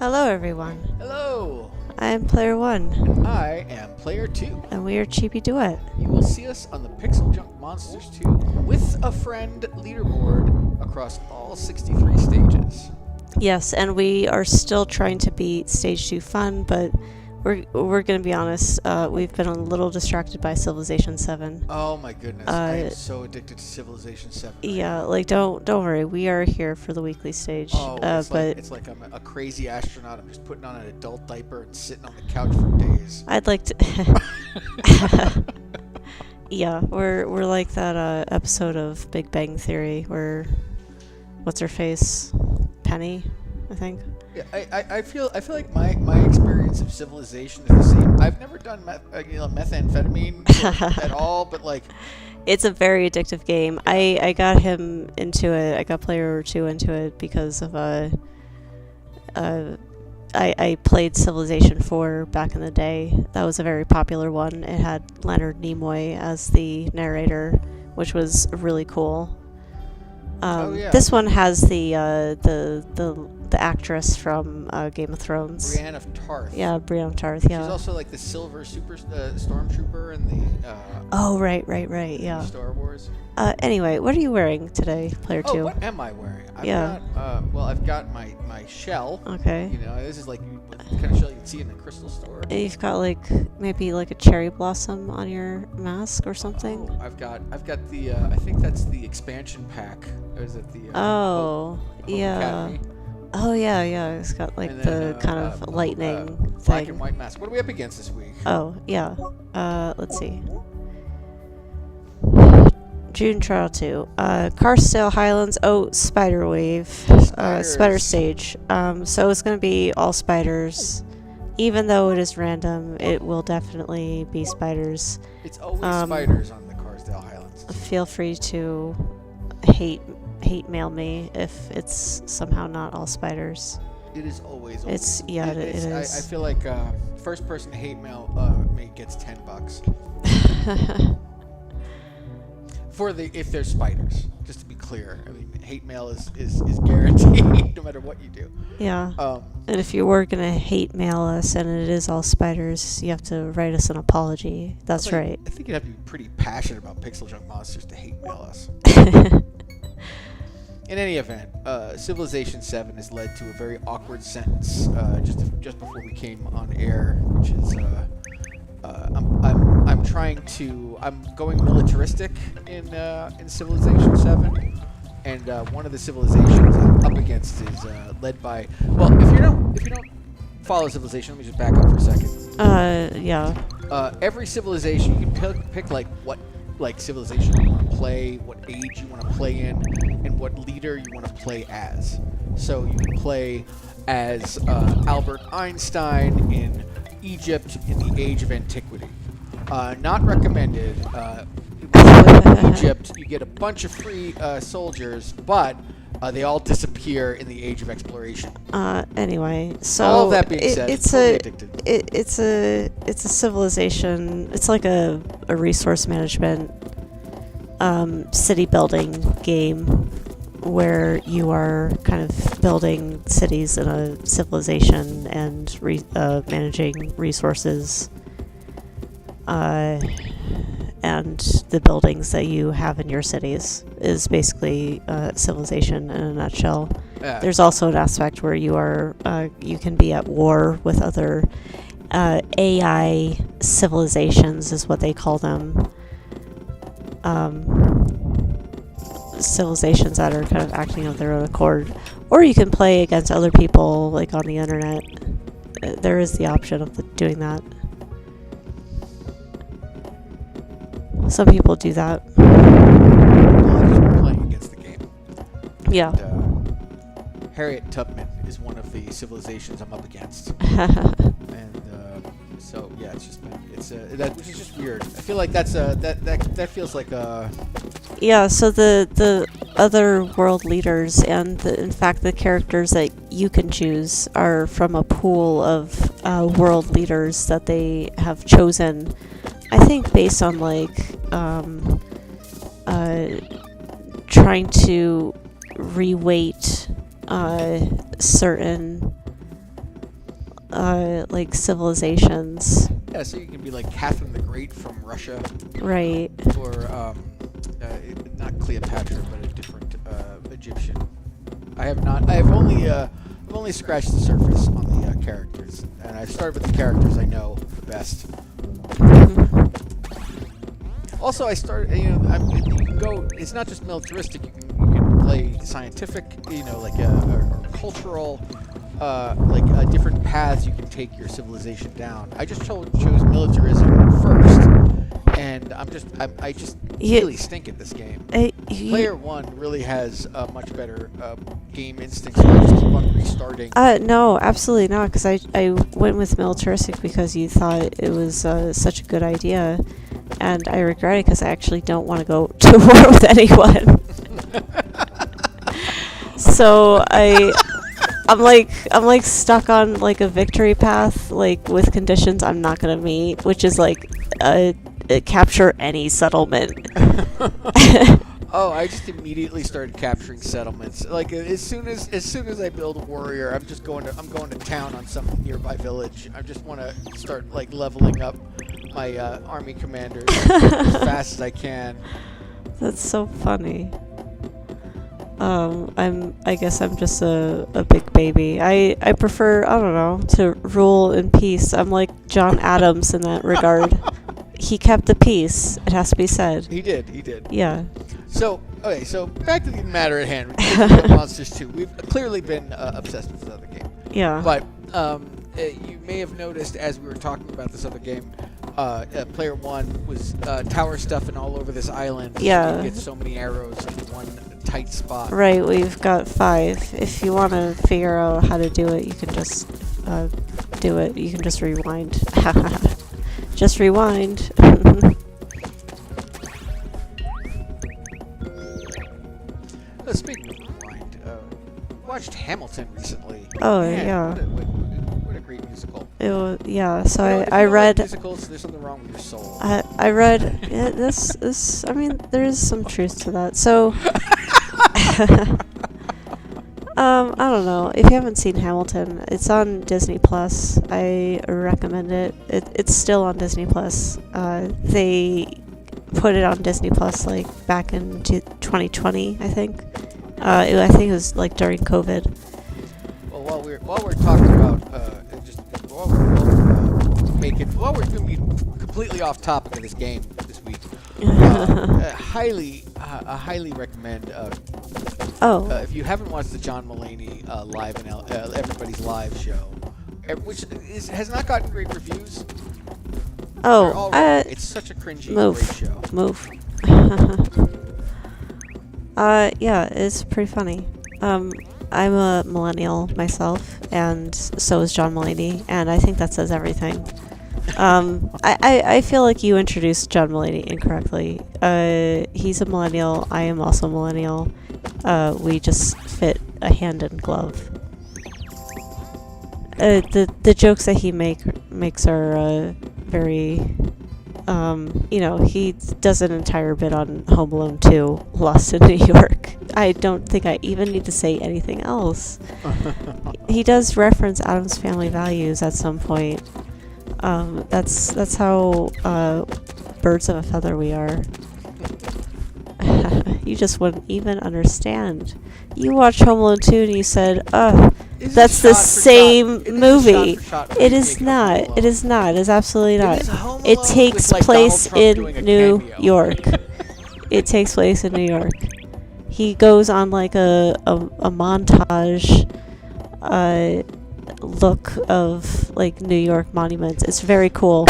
Hello everyone, Hello, I am Player 1, and I am Player 2. and we are ChibiDuet. You will see us on the PixelJunk Monsters 2 with a friend leaderboard across all 63 stages. Yes, and we are still trying to beat Stage 2 fun, but we're gonna be honest, we've been a little distracted by Civilization 7. Oh my goodness, I am so addicted to Civilization 7. Yeah, like don't worry, we are here for the weekly stage. Oh, it's like I'm a crazy astronaut. I'm just putting on an adult diaper and sitting on the couch for days. I'd like to Yeah, we're like that episode of Big Bang Theory where what's her face? Penny, I think. Yeah, I feel like my experience of Civilization is the same. I've never done methamphetamine at all, but like It's a very addictive game. I got him into it. I got Player 2 into it because of I played Civilization 4 back in the day. That was a very popular one. It had Leonard Nimoy as the narrator, which was really cool. This one has the actress from Game of Thrones. Brienne of Tarth. Yeah, Brienne of Tarth. Yeah. She's also like the silver super stormtrooper in the. Oh right. Yeah. Star Wars. Anyway, what are you wearing today, Player 2? Oh, what am I wearing? I've got my shell. Okay. You know, this is like the kind of shell you'd see in the crystal store. And you've got maybe a cherry blossom on your mask or something. Oh, I've got the I think that's the expansion pack. Or is it the? Oh, yeah. Academy? Oh yeah. It's got the kind of lightning thing. Black and white mask. What are we up against this week? Oh yeah. Let's see. June Trial 2. Carsdale Highlands. Oh, Spider Wave. Spider Stage. So it's gonna be all spiders. Even though it is random, it will definitely be spiders. It's always spiders on the Carsdale Highlands. Feel free to hate mail me if it's somehow not all spiders. It is always. It is. I feel like first person to hate mail me gets $10 for if there's spiders. Just to be clear, I mean, hate mail is guaranteed no matter what you do. Yeah. And if you were gonna hate mail us and it is all spiders, you have to write us an apology. That's right. I think you'd have to be pretty passionate about PixelJunk Monsters to hate mail us. In any event, Civilization 7 has led to a very awkward sentence just before we came on air, which is I'm going militaristic in Civilization 7, and one of the civilizations I'm up against is led by. Well, if you don't follow Civilization, let me just back up for a second. Yeah. Every civilization you can pick what civilization you want to play, what age you want to play in, and what leader you want to play as. So you can play as Albert Einstein in Egypt in the Age of Antiquity. Not recommended. In Egypt, you get a bunch of free soldiers, but they all disappear in the Age of Exploration. Anyway, so all of that being said, it's a civilization. It's like a resource management city building game where you are kind of building cities in a civilization and managing resources. And the buildings that you have in your cities is basically civilization in a nutshell. Yeah. There's also an aspect where you can be at war with other AI civilizations, is what they call them. Civilizations that are kind of acting of their own accord, or you can play against other people like on the internet. There is the option of doing that. Some people do that. Well, I've just been playing against the game. Yeah. And, Harriet Tubman is one of the civilizations I'm up against. And so yeah, it's just been which is just weird. I feel like that feels like a. Yeah. So the other world leaders and in fact the characters that you can choose are from a pool of world leaders that they have chosen. I think based on trying to reweight certain like civilizations. Yeah, so you can be like Catherine the Great from Russia, Right. or not Cleopatra, but a different Egyptian. I've only scratched the surface on the characters, and I've started with the characters I know the best. Also, I started. You can go. It's not just militaristic. You can play scientific. Like or cultural. Different paths you can take your civilization down. I just chose militarism first, and I just really stink at this game. Player 1 really has a much better game instinct, so I just keep on restarting. No, absolutely not, because I went with militaristic because you thought it was such a good idea, and I regret it because I actually don't want to go to war with anyone. So I'm like stuck on like a victory path, like with conditions I'm not gonna meet, which is like capture any settlement. Oh, I just immediately started capturing settlements. Like as soon as I build a warrior, I'm going to town on some nearby village. I just want to start like leveling up my army commanders as fast as I can. That's so funny. I guess I'm just a big baby. I prefer, I don't know, to rule in peace. I'm like John Adams in that regard. He kept the peace, it has to be said. He did. Yeah. So back to the matter at hand. With Monsters 2. We've clearly been obsessed with this other game. Yeah. But you may have noticed as we were talking about this other game, Player 1 was tower stuffing all over this island. Yeah. So you get so many arrows in one tight spot. Right, we've got 5. If you want to figure out how to do it, you can just do it. You can just rewind. Just rewind. Speaking of rewind, watched Hamilton recently. Oh, Man, yeah. What a great musical. Yeah, so If I you don't read... like musicals, there's something wrong with your soul. I read... Yeah, this... I mean, there is some truth to that. So... I don't know. If you haven't seen Hamilton, it's on Disney Plus. I recommend it. It's still on Disney Plus. They put it on Disney Plus like back in 2020, I think. I think it was like during COVID. Well, while we're talking about while we're going to be completely off topic of this game this week, I highly recommend. If you haven't watched the John Mulaney live in Everybody's Live show, which has not gotten great reviews. It's such a cringy great show. Move. Yeah, it's pretty funny. I'm a millennial myself, and so is John Mulaney, and I think that says everything. I feel like you introduced John Mulaney incorrectly. He's a millennial. I am also a millennial. We just fit a hand in glove. The jokes that he makes are very. He does an entire bit on Home Alone 2, Lost in New York. I don't think I even need to say anything else. He does reference Addams Family Values at some point. That's how birds of a feather we are. You just wouldn't even understand. You watched Home Alone 2 and you said, that's the same movie. It is not. It is not. It is absolutely not. It takes place in New York. It takes place in New York. He goes on like a montage look of like New York monuments. It's very cool,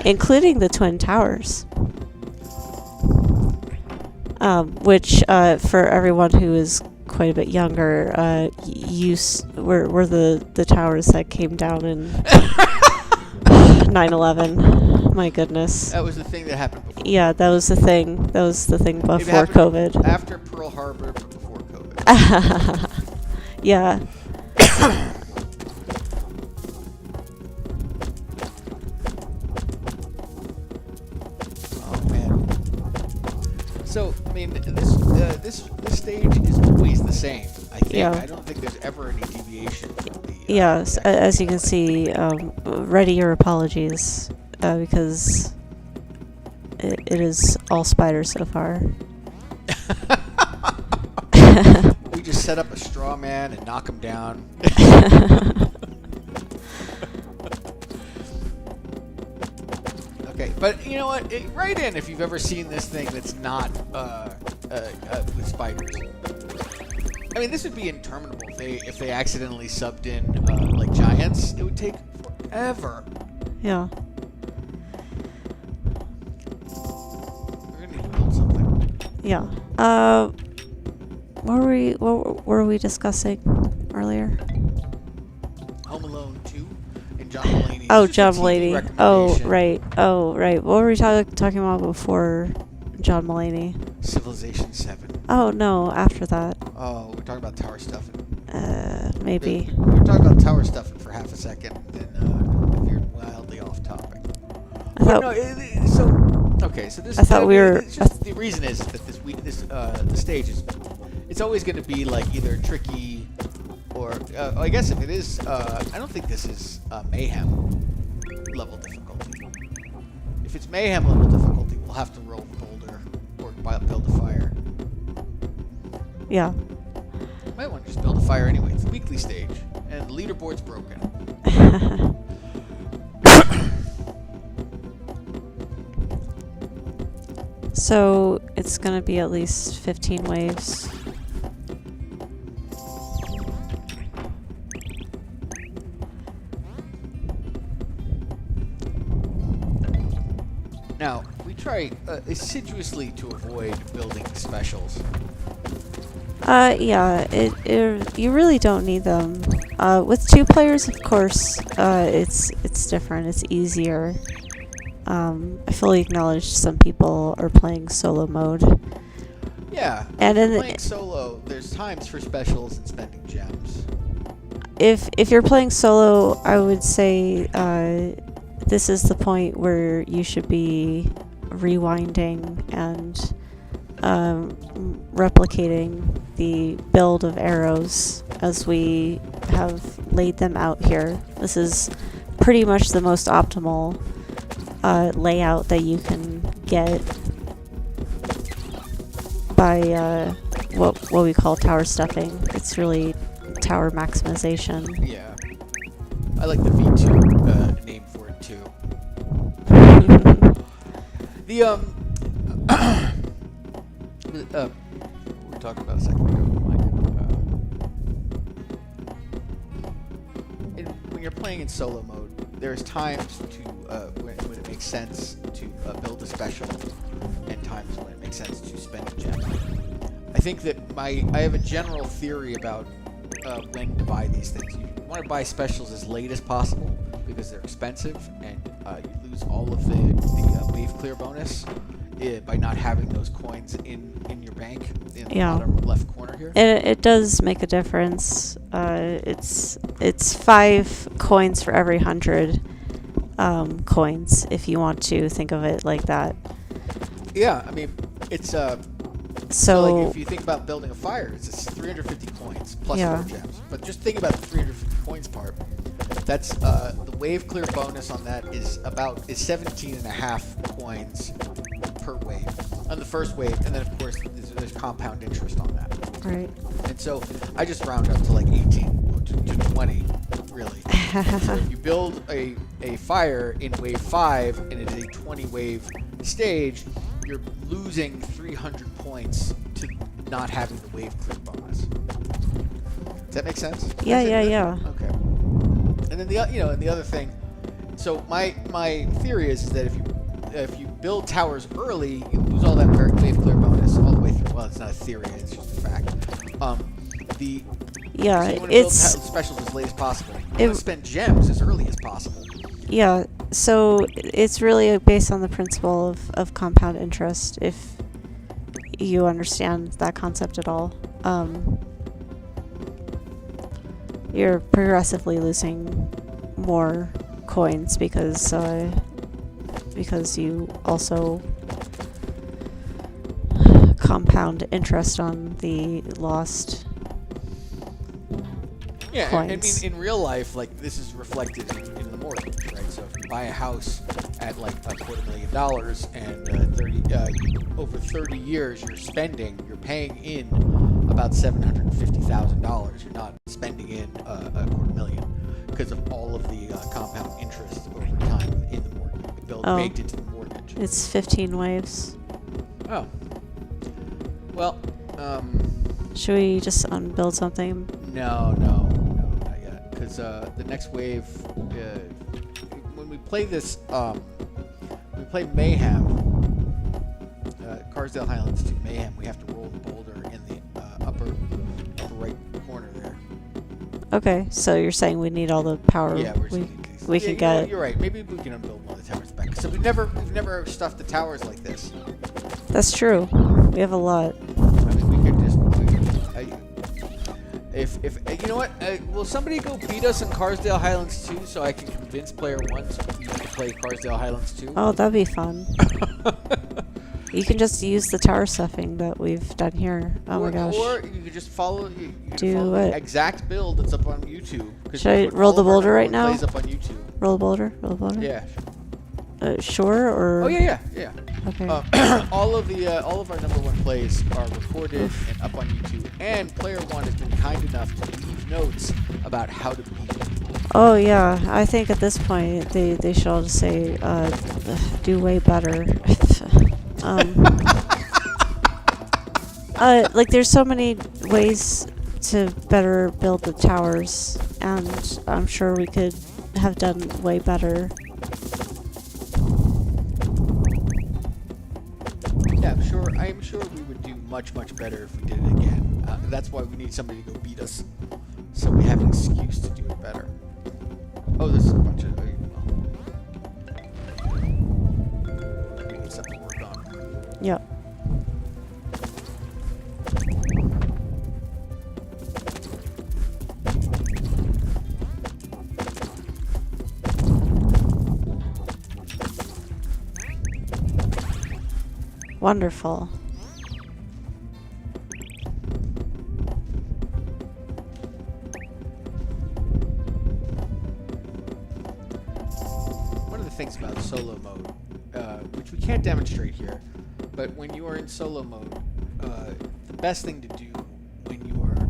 including the Twin Towers. Which for everyone who is quite a bit younger, were the towers that came down in 9/11. My goodness. That was the thing that happened before. Yeah, that was the thing. That was the thing before COVID. After Pearl Harbor, but before COVID. Yeah. Oh man. So I mean, this stage is always the same. I think. Yeah. I don't think there's ever any deviation from the. Yes, the as you can gameplay. see, ready your apologies, because it is all spiders so far. We just set up a straw man and knock him down. Okay, but you know what? Write in if you've ever seen this thing that's not with spiders. I mean, this would be interminable if they accidentally subbed in like giants. It would take forever. Yeah. We're gonna need to build something. Yeah. What were we discussing earlier? Home Alone 2 and John Mulaney. Oh, This is a John TV Mulaney. Oh, recommendation. right. Oh, right. What were we talking about before John Mulaney? Civilization 7. Oh, no, after that. Oh, we're talking about tower stuffing. Maybe. We were talking about tower stuffing for half a second, then we veered wildly off topic. I thought, So this. I thought we were- It's just, the reason is that the stage is. It's always going to be like either tricky, or I guess if it is, I don't think this is mayhem level difficulty. If it's mayhem level difficulty, we'll have to roll boulder or build a fire. yeah. Might want to just build a fire anyway. It's the weekly stage, and the leaderboard's broken. So it's gonna be at least 15 waves. Now, we try assiduously to avoid building specials. Yeah, you really don't need them. With 2 players, of course, it's different. It's easier. I fully acknowledge some people are playing solo mode. Yeah, And if in you're the- playing solo, there's times for specials and spending gems. If you're playing solo, I would say this is the point where you should be rewinding and replicating the build of arrows as we have laid them out here. This is pretty much the most optimal layout that you can get by what we call tower stuffing. It's really tower maximization. Yeah. I like the V2 name for it too. The we were talking about a second ago. When you're playing in solo mode, there's times to when it makes sense to build a special, and times when it makes sense to spend a gem. I think that I have a general theory about when to buy these things. You want to buy specials as late as possible because they're expensive, and you lose all of the wave clear bonus by not having those coins in your bank in the bottom left corner here. It does make a difference. It's 5 coins for every 100 coins, if you want to think of it like that. Yeah, I mean, it's So like if you think about building a fire, it's 350 coins plus 4 gems. But just think about the 350 coins part. That's the wave clear bonus on that is 17.5 coins per wave on the first wave, and then of course there's compound interest on that. right. And so I just round up to like 18 to 20, really. So if you build a fire in wave 5 and it is a 20 wave stage, you're losing 300 points to not having the wave clear bonus. Does that make sense? Yeah, Is it yeah, good? yeah. Okay. And then the other thing. So my theory is that if you build towers early, you lose all that wave clear bonus all the way through. Well, it's not a theory; it's just a fact. So you want to build specials as late as possible. You want to spend gems as early as possible. Yeah, so it's really based on the principle of compound interest, if you understand that concept at all. You're progressively losing more coins because you also compound interest on the lost Yeah, I mean, coins. in real life, like, this is reflected in the mortgage, right? So if you buy a house at, like, $250,000 and over 30 years you're paying in about $750,000. You're not spending in $250,000 because of all of the compound interest over time in the mortgage, baked into the mortgage. It's 15 waves. Oh. Well, Should we just unbuild something? No, not yet. Because the next wave, when we play this, we play Mayhem, Carsdale Highlands 2 Mayhem, we have to roll the boulder in the upper right corner there. Okay, so you're saying we need all the power Yeah, we can get. You're right. Maybe we can unbuild one of the towers back. So we've never stuffed the towers like this. That's true. We have a lot. I mean, we could just. If you know what, will somebody go beat us in Carsdale Highlands 2 so I can convince player 1 to play Carsdale Highlands 2? Oh, that'd be fun. You can just use the tower stuffing that we've done here. Oh my gosh. Or you could just follow, Do the exact build that's up on YouTube. Should I roll the boulder right now? Plays up on YouTube. Roll the boulder? Roll the boulder? Yeah. Sure, or? Oh yeah. Okay. All of our number 1 plays are recorded and up on YouTube, and player 1 has been kind enough to leave notes about how to beat it. Oh yeah, I think at this point they should all just say, do way better. Like there's so many ways to better build the towers, and I'm sure we could have done way better. Yeah, I'm sure we would do much better if we did it again. That's why we need somebody to go beat us, so we have an excuse to do it better. Oh, there's a bunch of. We need something to work on. Yep. Wonderful. One of the things about solo mode, which we can't demonstrate here, but when you are in solo mode, the best thing to do when you are,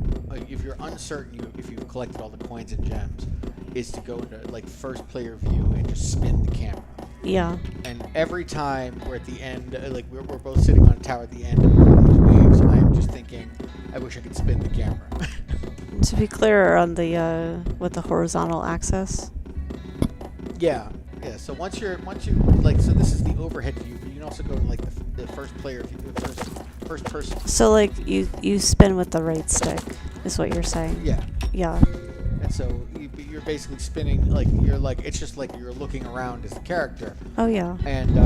if you're uncertain if you've collected all the coins and gems, is to go into like first player view and just spin the camera. Yeah. And every time we're at the end, like we're both sitting on a tower at the end of one of those waves, I am just thinking, I wish I could spin the camera. To be clear, on the with the horizontal axis. Yeah. So once you like, so this is the overhead view, but you can also go to like the first player view, first person. So like you spin with the right stick, is what you're saying. Yeah. Yeah. And so you're basically spinning, like it's just like you're looking around as the character. Oh yeah. And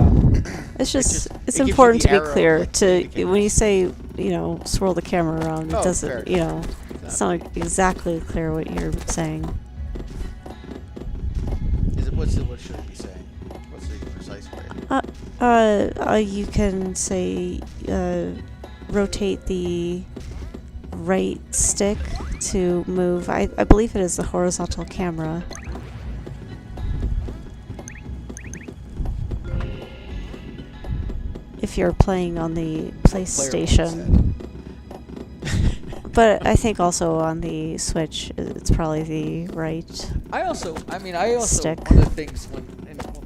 it's important to be clear when you say swirl the camera around. It doesn't it's not exactly clear what you're saying. What should it be saying? What's the precise way? You can say rotate the right stick to move. I believe it is the horizontal camera. If you're playing on the PlayStation. But I think also on the Switch, it's probably the right. I also stick. One of the things when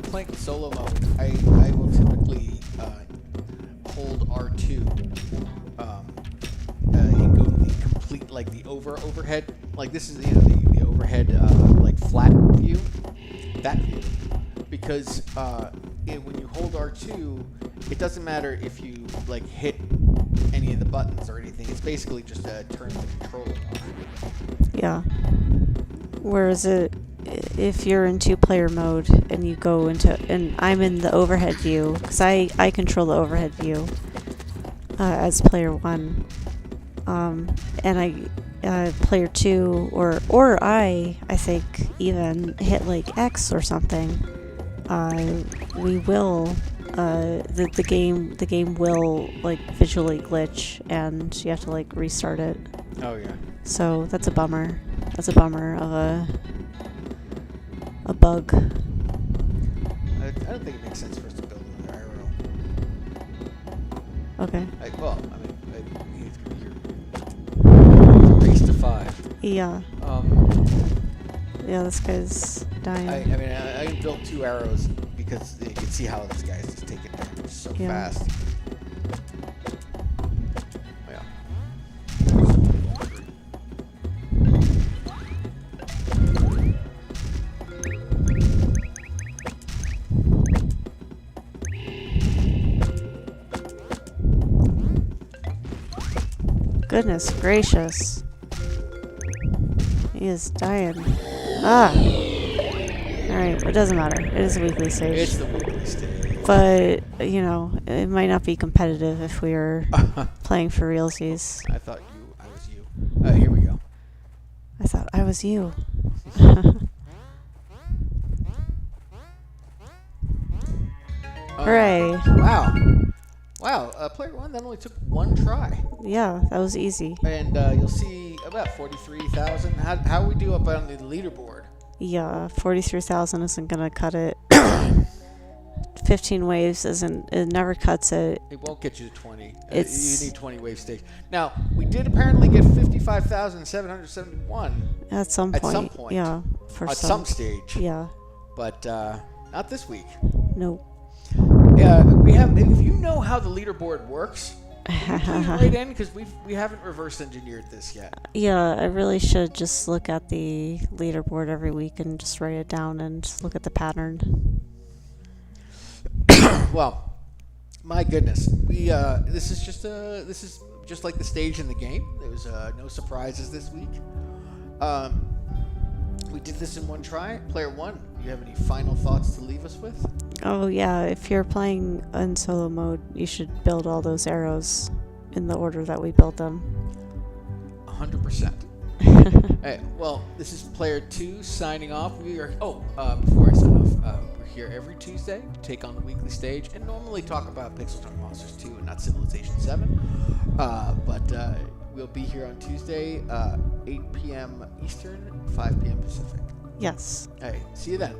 playing solo mode, I will typically hold R2 and go to the complete, like the overhead. Like this is the overhead like flat view, that view, because when you hold R2, it doesn't matter if you like hit any of the buttons or anything. It's basically just turn the controller off. Yeah. Whereas if you're in 2-player mode and you go into, and I'm in the overhead view, because I control the overhead view as player 1, and player 2 or I think even hit like X or something, we will. The game will like visually glitch and you have to like restart it. Oh yeah. So that's a bummer. That's a bummer of a bug. I don't think it makes sense for us to build another arrow. Okay. He's race to 5. Yeah. Yeah, this guy's dying. I can build 2 arrows because you can see how this guy's just taking damage so fast. Yeah. Goodness gracious. He is dying. Ah! Alright, it doesn't matter. It is a weekly stage. It's the weekly stage. But, you know, it might not be competitive if we were playing for realsies. I thought I was you. Here we go. I thought I was you. Hooray. Wow, player 1, that only took 1 try. Yeah, that was easy. And you'll see about 43,000. How we do up on the leaderboard? Yeah, 43,000 isn't gonna cut it. 15 waves it never cuts it. It won't get you to 20. You need 20 wave stage. Now, we did apparently get 55,771. At some point. At some point. Yeah. At some stage. Yeah. But not this week. Nope. We have. If you know how the leaderboard works, please write in because we haven't reverse engineered this yet. Yeah, I really should just look at the leaderboard every week and just write it down and just look at the pattern. Well, my goodness, this is just like the stage in the game. There was no surprises this week. We did this in 1 try. Player 1, do you have any final thoughts to leave us with? Oh yeah, if you're playing in solo mode, you should build all those arrows in the order that we built them. 100%. Hey, well, this is player 2 signing off. Before I sign off, we're here every Tuesday to take on the weekly stage and normally talk about PixelJunk Monsters 2 and not Civilization 7. But we'll be here on Tuesday, 8 p.m. Eastern, 5 p.m. Pacific. Yes. Hey, see you then.